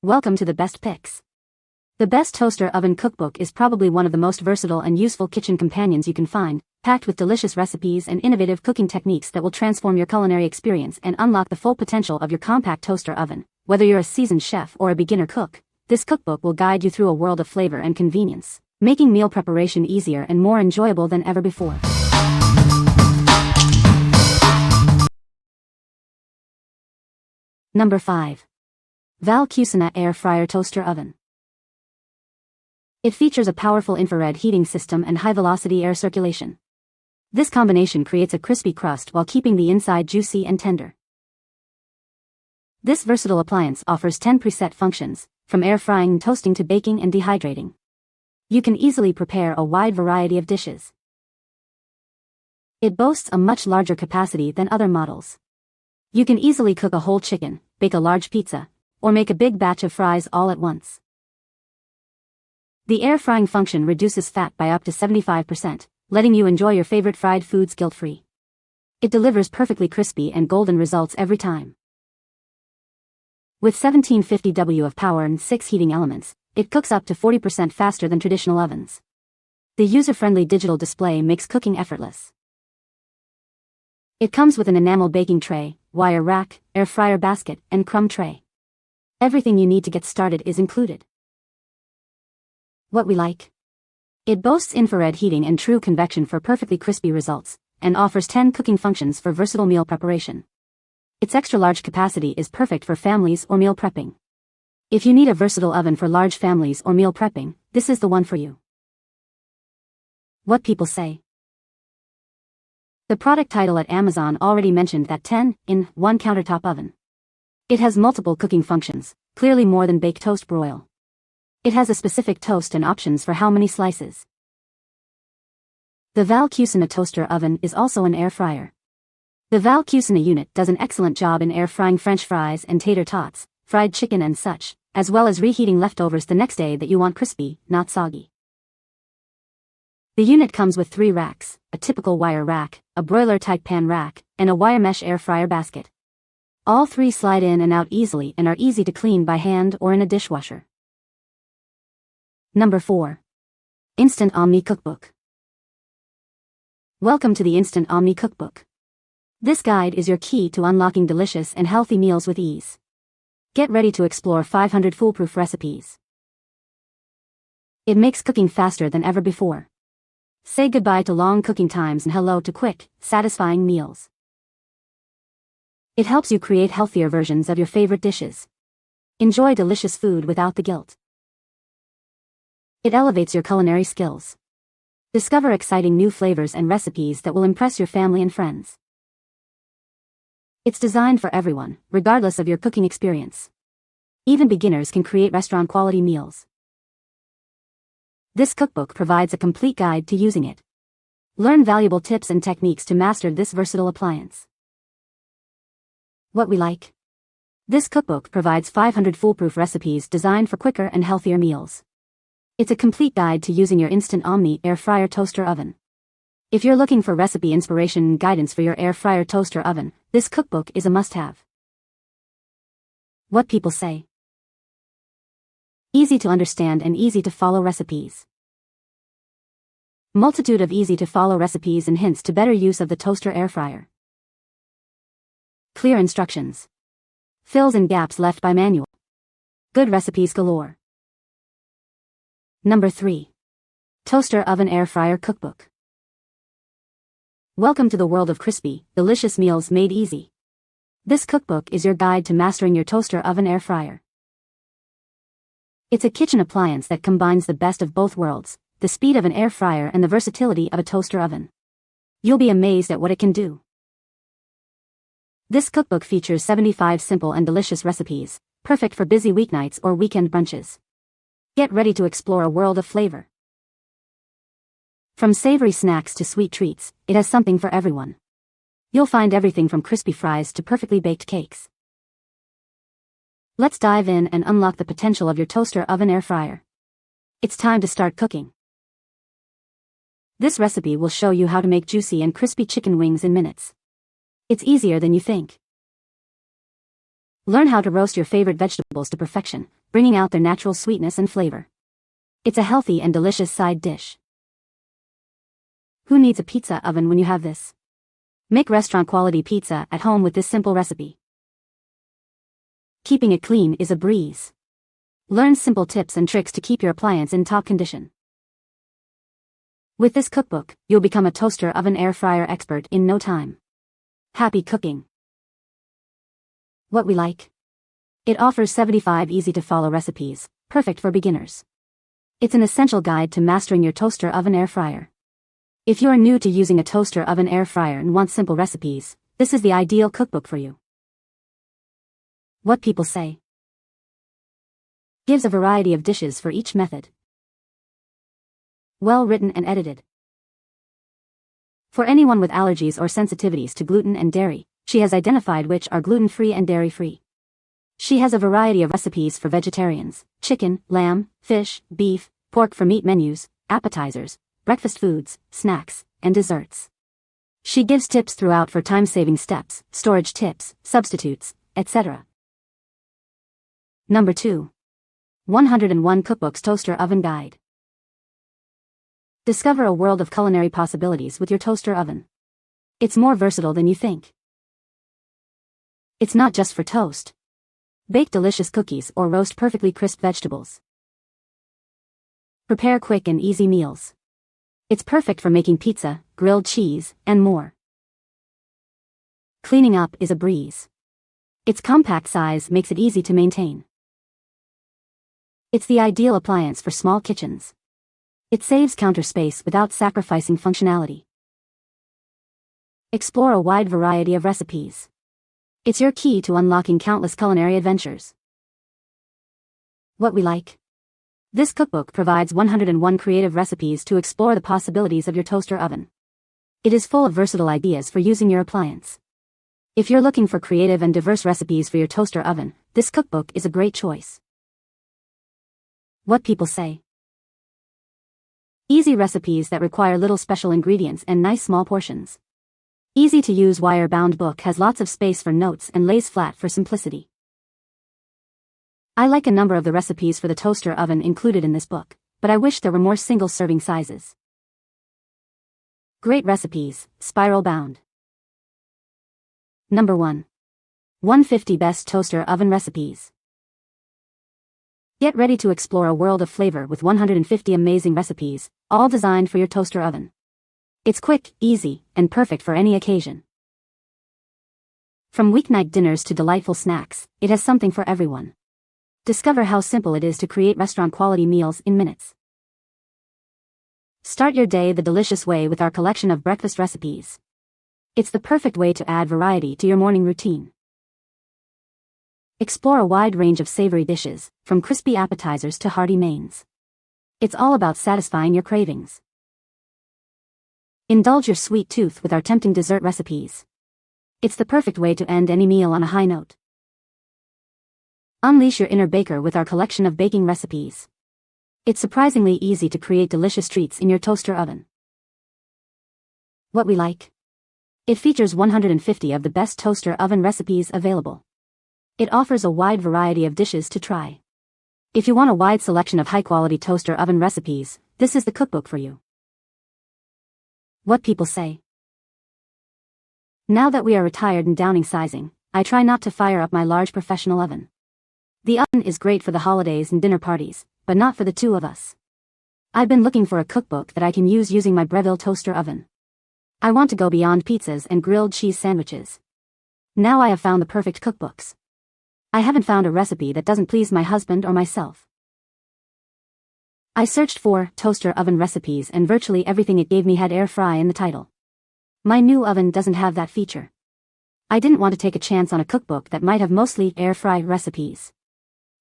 Welcome to the best picks. The Best Toaster Oven Cookbook is probably one of the most versatile and useful kitchen companions you can find, packed with delicious recipes and innovative cooking techniques that will transform your culinary experience and unlock the full potential of your compact toaster oven. Whether you're a seasoned chef or a beginner cook, this cookbook will guide you through a world of flavor and convenience, making meal preparation easier and more enjoyable than ever before. Number 5. CUCINA Air Fryer Toaster Oven. It features a powerful infrared heating system and high-velocity air circulation. This combination creates a crispy crust while keeping the inside juicy and tender. This versatile appliance offers 10 preset functions, from air frying and toasting to baking and dehydrating. You can easily prepare a wide variety of dishes. It boasts a much larger capacity than other models. You can easily cook a whole chicken, bake a large pizza, or make a big batch of fries all at once. The air frying function reduces fat by up to 75%, letting you enjoy your favorite fried foods guilt-free. It delivers perfectly crispy and golden results every time. With 1750 W of power and 6 heating elements, it cooks up to 40% faster than traditional ovens. The user-friendly digital display makes cooking effortless. It comes with an enamel baking tray, wire rack, air fryer basket, and crumb tray. Everything you need to get started is included. What we like? It boasts infrared heating and true convection for perfectly crispy results, and offers 10 cooking functions for versatile meal preparation. Its extra-large capacity is perfect for families or meal prepping. If you need a versatile oven for large families or meal prepping, this is the one for you. What people say. The product title at Amazon already mentioned that 10-in-1 countertop oven. It has multiple cooking functions, clearly more than bake, toast, broil. It has a specific toast and options for how many slices. The CUCINA toaster oven is also an air fryer. The CUCINA unit does an excellent job in air frying French fries and tater tots, fried chicken and such, as well as reheating leftovers the next day that you want crispy, not soggy. The unit comes with 3 racks, a typical wire rack, a broiler-type pan rack, and a wire mesh air fryer basket. All 3 slide in and out easily and are easy to clean by hand or in a dishwasher. Number 4. Instant Omni Cookbook. Welcome to the Instant Omni Cookbook. This guide is your key to unlocking delicious and healthy meals with ease. Get ready to explore 500 foolproof recipes. It makes cooking faster than ever before. Say goodbye to long cooking times and hello to quick, satisfying meals. It helps you create healthier versions of your favorite dishes. Enjoy delicious food without the guilt. It elevates your culinary skills. Discover exciting new flavors and recipes that will impress your family and friends. It's designed for everyone, regardless of your cooking experience. Even beginners can create restaurant-quality meals. This cookbook provides a complete guide to using it. Learn valuable tips and techniques to master this versatile appliance. What we like? This cookbook provides 500 foolproof recipes designed for quicker and healthier meals. It's a complete guide to using your Instant Omni Air Fryer Toaster Oven. If you're looking for recipe inspiration and guidance for your air fryer toaster oven, this cookbook is a must-have. What people say. Easy to understand and easy to follow recipes. Multitude of easy to follow recipes and hints to better use of the toaster air fryer. Clear instructions. Fills in gaps left by manual. Good recipes galore. Number 3. Toaster Oven Air Fryer Cookbook. Welcome to the world of crispy, delicious meals made easy. This cookbook is your guide to mastering your toaster oven air fryer. It's a kitchen appliance that combines the best of both worlds, the speed of an air fryer and the versatility of a toaster oven. You'll be amazed at what it can do. This cookbook features 75 simple and delicious recipes, perfect for busy weeknights or weekend brunches. Get ready to explore a world of flavor. From savory snacks to sweet treats, it has something for everyone. You'll find everything from crispy fries to perfectly baked cakes. Let's dive in and unlock the potential of your toaster oven air fryer. It's time to start cooking. This recipe will show you how to make juicy and crispy chicken wings in minutes. It's easier than you think. Learn how to roast your favorite vegetables to perfection, bringing out their natural sweetness and flavor. It's a healthy and delicious side dish. Who needs a pizza oven when you have this? Make restaurant-quality pizza at home with this simple recipe. Keeping it clean is a breeze. Learn simple tips and tricks to keep your appliance in top condition. With this cookbook, you'll become a toaster oven air fryer expert in no time. Happy cooking! What we like? It offers 75 easy-to-follow recipes, perfect for beginners. It's an essential guide to mastering your toaster oven air fryer. If you're new to using a toaster oven air fryer and want simple recipes, this is the ideal cookbook for you. What people say. Gives a variety of dishes for each method. Well written and edited. For anyone with allergies or sensitivities to gluten and dairy, she has identified which are gluten-free and dairy-free. She has a variety of recipes for vegetarians: chicken, lamb, fish, beef, pork for meat menus, appetizers, breakfast foods, snacks, and desserts. She gives tips throughout for time-saving steps, storage tips, substitutes, etc. Number 2. 101 Cookbooks Toaster Oven Guide. Discover a world of culinary possibilities with your toaster oven. It's more versatile than you think. It's not just for toast. Bake delicious cookies or roast perfectly crisp vegetables. Prepare quick and easy meals. It's perfect for making pizza, grilled cheese, and more. Cleaning up is a breeze. Its compact size makes it easy to maintain. It's the ideal appliance for small kitchens. It saves counter space without sacrificing functionality. Explore a wide variety of recipes. It's your key to unlocking countless culinary adventures. What we like. This cookbook provides 101 creative recipes to explore the possibilities of your toaster oven. It is full of versatile ideas for using your appliance. If you're looking for creative and diverse recipes for your toaster oven, this cookbook is a great choice. What people say. Easy recipes that require little special ingredients and nice small portions. Easy to use wire-bound book has lots of space for notes and lays flat for simplicity. I like a number of the recipes for the toaster oven included in this book, but I wish there were more single serving sizes. Great recipes, spiral bound. Number 1. 150 Best Toaster Oven Recipes. Get ready to explore a world of flavor with 150 amazing recipes, all designed for your toaster oven. It's quick, easy, and perfect for any occasion. From weeknight dinners to delightful snacks, it has something for everyone. Discover how simple it is to create restaurant-quality meals in minutes. Start your day the delicious way with our collection of breakfast recipes. It's the perfect way to add variety to your morning routine. Explore a wide range of savory dishes, from crispy appetizers to hearty mains. It's all about satisfying your cravings. Indulge your sweet tooth with our tempting dessert recipes. It's the perfect way to end any meal on a high note. Unleash your inner baker with our collection of baking recipes. It's surprisingly easy to create delicious treats in your toaster oven. What we like. It features 150 of the best toaster oven recipes available. It offers a wide variety of dishes to try. If you want a wide selection of high-quality toaster oven recipes, this is the cookbook for you. What people say. Now that we are retired and downsizing, I try not to fire up my large professional oven. The oven is great for the holidays and dinner parties, but not for the two of us. I've been looking for a cookbook that I can use using my Breville toaster oven. I want to go beyond pizzas and grilled cheese sandwiches. Now I have found the perfect cookbooks. I haven't found a recipe that doesn't please my husband or myself. I searched for toaster oven recipes and virtually everything it gave me had air fry in the title. My new oven doesn't have that feature. I didn't want to take a chance on a cookbook that might have mostly air fry recipes.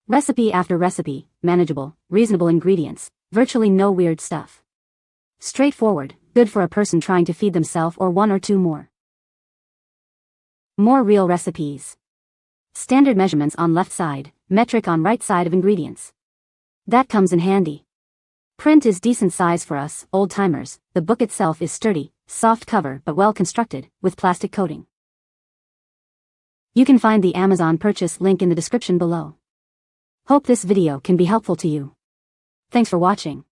Recipe after recipe, manageable, reasonable ingredients, virtually no weird stuff. Straightforward, good for a person trying to feed themselves or one or two more. More real recipes. Standard measurements on left side, metric on right side of ingredients. That comes in handy. Print is decent size for us, old-timers. The book itself is sturdy, soft cover but well constructed, with plastic coating. You can find the Amazon purchase link in the description below. Hope this video can be helpful to you. Thanks for watching.